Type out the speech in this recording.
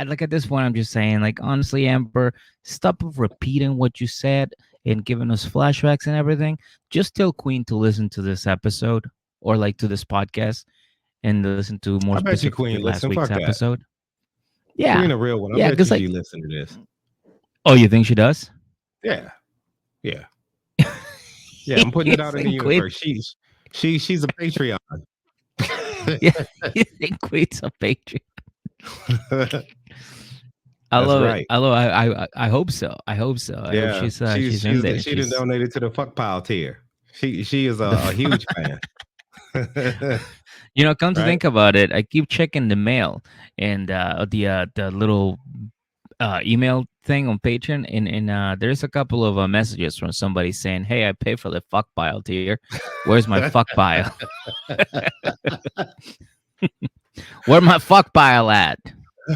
like at this point, I'm just saying, like, honestly, Amber, stop repeating what you said and giving us flashbacks and everything. Just tell Queen to listen to this episode or like to this podcast and listen to more I bet you specifically Queen last listen. week's Fuck that. episode. Yeah, Queen a real one. I yeah, bet because you like, she listen to this. oh, you think she does? Yeah. Yeah. Yeah, I'm putting it out in the Queen? universe. She's a Patreon. Yeah, you think Queen's a patron? I That's love right. it. I love. I hope so. I hope so. I hope Yeah, she's in there. she done donated to the fuck pile tier. She is a huge fan. You know, come to Right? think about it, I keep checking the mail and the little email thing on Patreon, and there's a couple of messages from somebody saying, "Hey, I pay for the fuck pile tier. Where's my fuck pile? Where my fuck pile at?"